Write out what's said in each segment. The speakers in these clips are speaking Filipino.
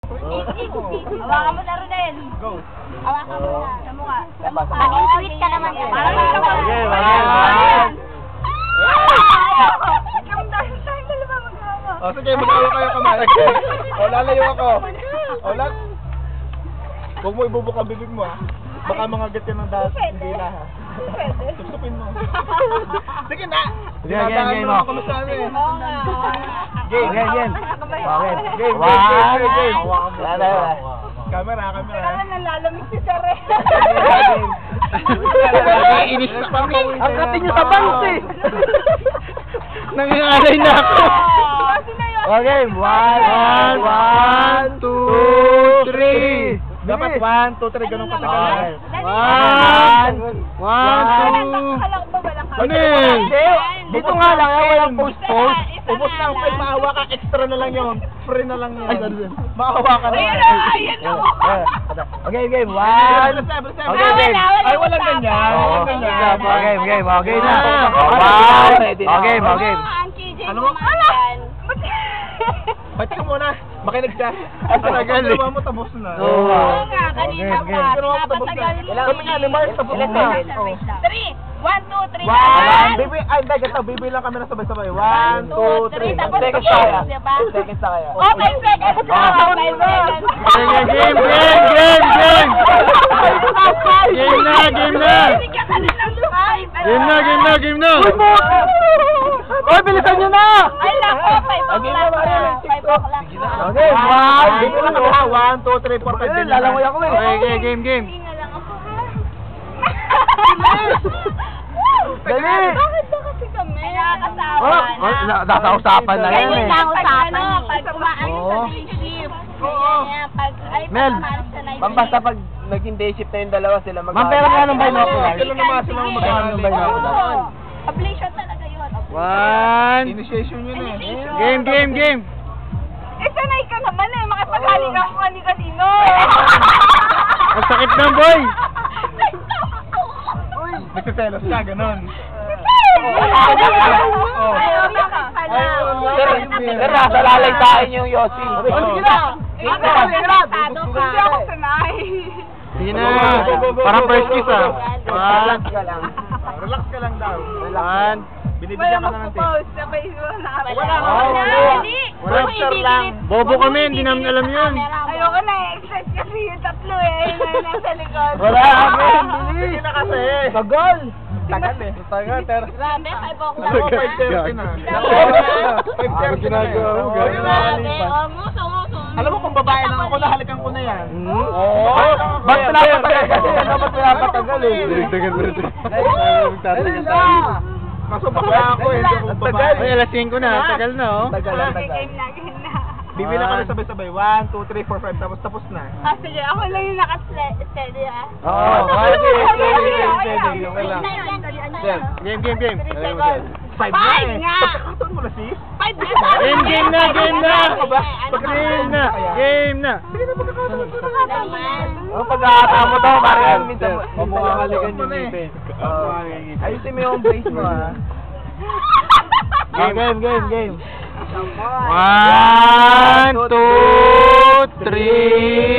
Hawakan mo na rin. Go. Hawakan mo na. Sa mukha. Sa mukha. Mag-sweet ka naman. Okay, o, sige, mag-awa kayo kamay. O, lalayo ako. O, huwag mo ibubuk ang bibig mo, ha. Baka mga yan ng dahil. Hindi na, ha. Supsupin mo. Sige na. Game mo. Kami sa amin. Game. Game. Camera. Kaya nalalamig si Sare. Inis na kami. Ang kating nyo sa bangs eh. Nangangalay na ako. Okay, 1, 2, 3. Dapat 1, 2, 3, ganun katagal. 1, 2. Ano yun? Dito nga lang, walang post-post. Ubus na ang free, maawa ka, extra na lang yun. Free na lang yun. Maawa ka na. Okay, game. 1. Ay, walang ganyan. Game na. Game. Ano mo? Ba't ka muna? Makinig siya. Tagal eh. Ginawa mo, tapos na. Oo nga, kanina pa. Ginawa mo, tapos na. Kami nga, ni Mars, tapos na. 3, 1, 2, 3. Bibi lang kami na sabay-sabay. 1, 2, 3. Tapos Seconds na kaya. diba? Seconds na kaya. Oh, 5 seconds. 5 seconds. Game na. Oy, bilisan nyo na! Ay, nako, 5 o'clock na. 5 o'clock na. Okay, 1, 2, 3, 4, 5. Lalangoy ako eh. Okay, game. Hindi nga lang ako, ha? Dali! Bakit ba kasi kami? Nakakasawa na. Nasa usapan na yan Ganyan eh. na usapan. Pag umaalis sa day shift. Ganyan. Pag, ay, Mel, pag umaalis sa night Basta shift. pag naging day shift na yung dalawa sila mag- Ma'am, pero nga ng binocular. Sila naman sila Sige. mag-aaral ng binocular. Oo. Ablation talaga yun. 1. Initiation yun eh. Game. Eh, sanay ka naman eh. Makipaghaling ako kanino. Ang sakit ng boy. Nagsiselos ka, ganun. Sir, nasa lalaytayin yung Yossi. Sige na. Hindi ako sanay. Sige na. Parang first kiss ah. Relax ka lang daw. 1. Binibigyan ka na ng tip. Sabay na. Wala. Hindi. Wala. Bobo kami, hindi namin alam yun. Ayoko na eh. Kasi yung tatlo eh. Yung nasa likod. Wala kami. Sige na kasi. Tagal. Tagal eh. Tagal, pero... Grabe, 5 o'clock. Ano, 5:30 na. 5:30 na. Alam mo kung babae lang ako, nahalikan ko na yan. Oo. Ba't pinapatagal kasi? Ba't pinapatagal eh? Dali na! Kaso bakla ako eh, hindi ako babae. Ay, alas 5 na. Tagal na oh. Tagal. Game na. Bibila kami sabay-sabay. 1, 2, 3, 4, 5, tapos na. Ah, sige. Ako lang yung naka-steady ah. Oo. Game. 3 seconds. 5 na Five eh. nga! Pagkakataon mo na sis. 5 na. Game na. Ano Oh, pagkakataon mo daw, parang minsan mamukakalikan yung ngipin. Ayusin mo yung brace mo ha. Game. 1, 2, 3.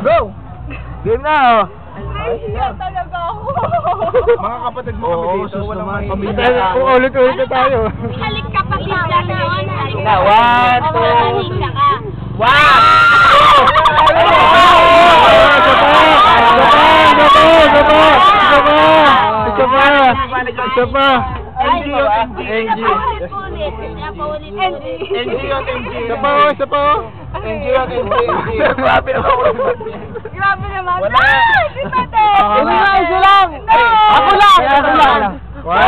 Go! Game na oh. talaga ako. Mga kapatid mo kami dito, walang pamilya. Ulit na tayo. Halik ka pa bigla na. Na, 1, 2, 3. Isa pa. NG. Isa pa. Grabe naman. Wala. Isa lang. Ako lang. Wow! Okay.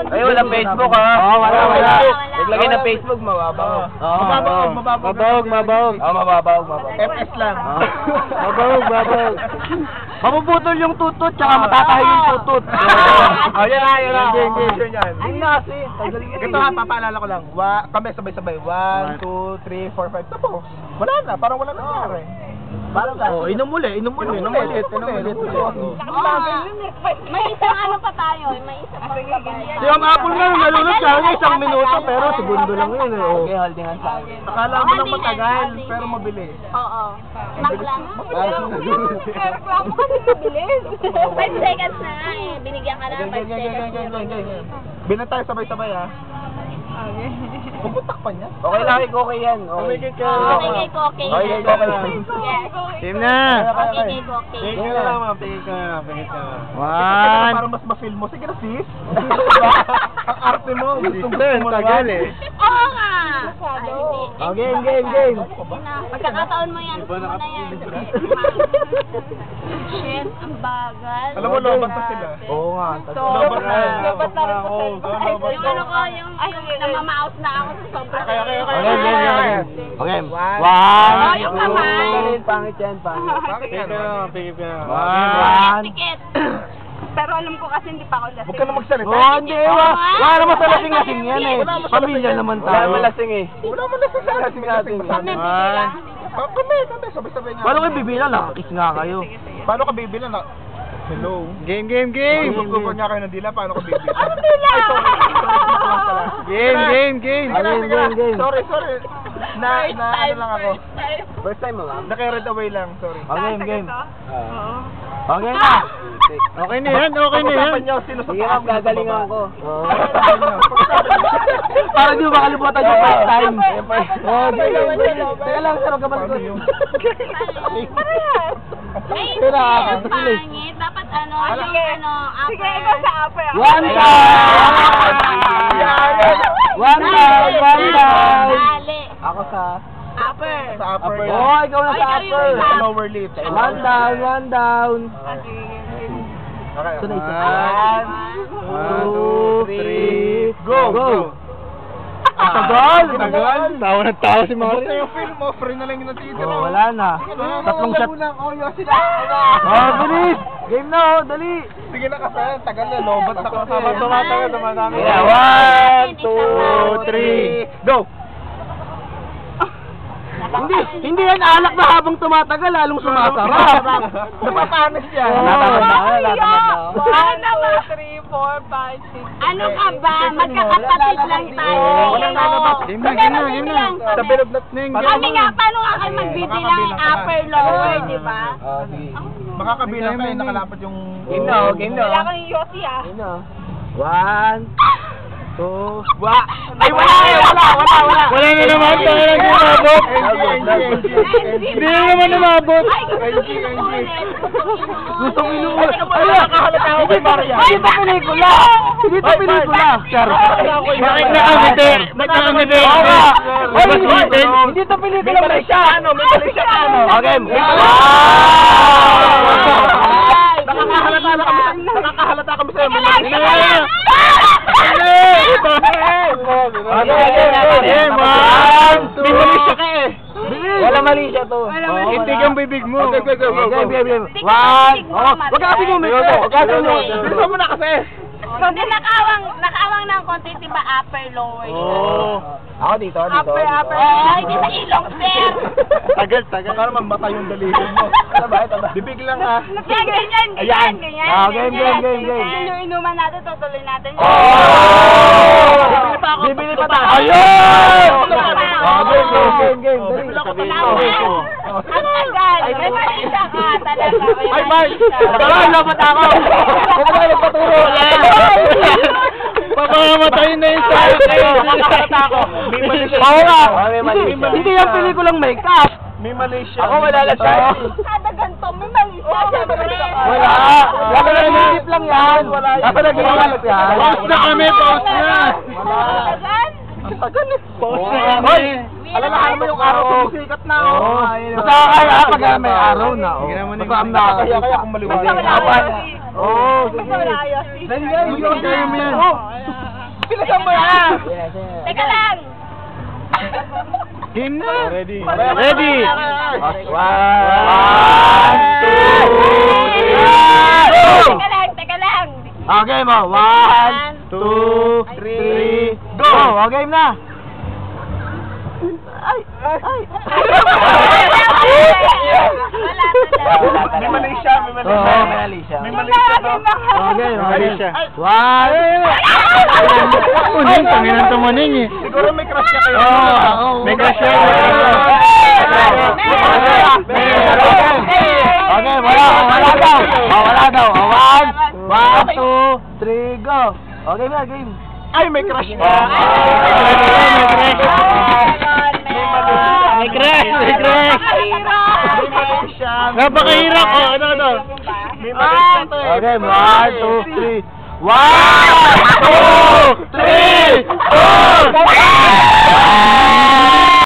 Ay, wala Facebook ha? Oo, wala. Naglagay na Facebook, mababawag. Mababawag. Mababawag. FS lang. Mababawag. Mapuputol yung tutot, tsaka matatahi yung tutot. Yan na. Game. Ito nga, papaalala ko lang. Kami sabay-sabay. 1, 2, 3, 4, 5. Tapos. Wala na. Parang wala nangyari. Inom ulit. May isang ano pa tayo, may isang pa tayo. Yung apple nga, nalulot sa akin isang minuto, pero segundo lang yun. Okay, holding hands sa akin. Akala mo lang matagal, pero mabilis. Oo. Snack lang. Reklamo kasi mabilis. 5 seconds na nga eh. Binigyan ka na 5 seconds. Bilang tayo sabay-sabay ha. Puputak pa niya. Okay lang, okay yan. Umigit ka. Okay, kay Koke. Okay, okay lang. Yes. Game na. Okay, kay Koke. Pigit ka na lang, ma'am. Pigit ka na lang. Pigit ka na lang. One. Para mas ma-feel mo. Sige na, sis. Ang arte mo. Gusto mo Tagal tumagal. Oo nga. Ay, hindi. Oh, game. Pagkakataon mo yan. Gusto mo na yan. Shit, ang bagal. Alam mo, lobat na sila. Oo nga. Lobat na. Lobat na rin po. Lobat Yung na. ano ko, yung namamaos na ako sa sobrang. Okay. Okay. Oh, yung kamay. Pangit yan, pangit. Bakit yan? Pigit ka na. One. Tikit. Pero alam ko kasi hindi pa ako lasing. Huwag ka na magsalita. Oh, hindi. Wala naman sa lasing-lasing yan eh. Pamilya naman Wala tayo. naman lasing eh. Wala mo na sa lasing natin. Kami, bibila. Kami, sabay-sabay nga. Paano kayo bibilang? Nakakis nga kayo. Paano ka bibilan? Hello? Game. Gusto niya kayo ng dila, paano ka bibilan? Ano nila? Game. Game. Sorry. Na ano lang ako. First time mo, ma'am? Na-carried away lang, sorry. Game. Oo. Okay na. Okay na yan. Pag-usapan niyo, sino sa Sige, ma'am, gagalingan ko. Para di mo makalimutan yung first time. Teka lang, sir, huwag ka balik ko. Ay, Pero, ang sige. pangit. Dapat ano, yung ano, upper. Sige, ikaw sa upper. One down. Dali. Ako sa... Upper. Sa upper. Oh, ikaw na sa Ay, upper. ikaw yung Lower lip. One down. Okay. Ito na isa. One, two, three, go! Tagal. Tawa ng tawa si Basta Mario. yung film mo, free na lang yung natitira. Oh, wala na. Tatlong shot. Oh, bilis. Game na oh, dali. Sige na kasi, tagal na, lobat na kasi. Tumatagal naman namin. Yeah, 1, 2, 3, go! Hindi yan alak na habang tumatagal, lalong sumasarap. Napapanis yan. Ano ka ba? Magkakapatid lang tayo. Walang lalabas. Game na. Sa bilog na Kami nga, paano nga kayo magbibilang upper, lower, di ba? makakabilang kayo, nakalapat yung... Game na. Wala kang yosi ah. Game na. 1, 2, Ay, wala. Wala na naman, tayo lang umabot. Hindi na naman umabot. Ay, gusto Gustong inuulit. inuulit. Ay, nakahalata ako kay Maria. Hindi ito pelikula. Char. Bakit nakangiti? Ba't nakangiti? Hindi ito pelikula. May siya, ano? May mali siya, ano? Okay. Nakakahalata kami sa'yo. May Teka mali siya. lang. May mali siya ka eh. Wala mali siya to. Intig ang bibig mo. Okay, go. One. Wag ka bigyan mo. Bilisan mo na kasi. Hindi, nakaawang ng konti, di ba upper, lower? Ako dito. Upper. Ay, di sa ilong, sir. Tagal. Baka naman mata yung daliri mo. Bibig lang ha. Ganyan. Game. Yung inuman natin, tutuloy natin. Bibili pa tayo. Ayun! Game. Ang tagal. May malisa ka talaga. Ay, Mike! Labat ako. Nagpaturo. Pagkamatay na yung sa akin. Nakakalata ako. May mali siya. Oo nga. May mali. Hindi yung pelikulang make-up. May mali siya. Ako wala lang siya. Kada ganito, may malisa. Wala. Dapat nag-isip lang yan. Dapat nag-isip yan. Pause na kami. Tagal? Hoy! Alalahan mo yung araw sumisikat na. Basta kaya pag may araw na. Basta am na. Kaya kung maliwanag. Basta wala ayos. Game yan. Bilisan mo yan. Teka lang. Game na. Ready. Ready. 1, 2, 3, go! Teka lang. Okay mo. 1, 2, 3, go! Okay na. Wala May mali siya, may mali Oo, siya. may mali siya. May mali siya to. Okay, Mali okay. siya. One. Uning, tanginan to mo ning eh. Siguro may crush ka kayo. Oo. May crush siya. Okay, wala daw. Wala daw. One, two, three, go. Okay na, game. Ay, may crush ka. May crush, may crush. May mali siya. Napakahirap. Oh, ano. May mali siya to eh. Okay, one, two, three. One, two, three, go!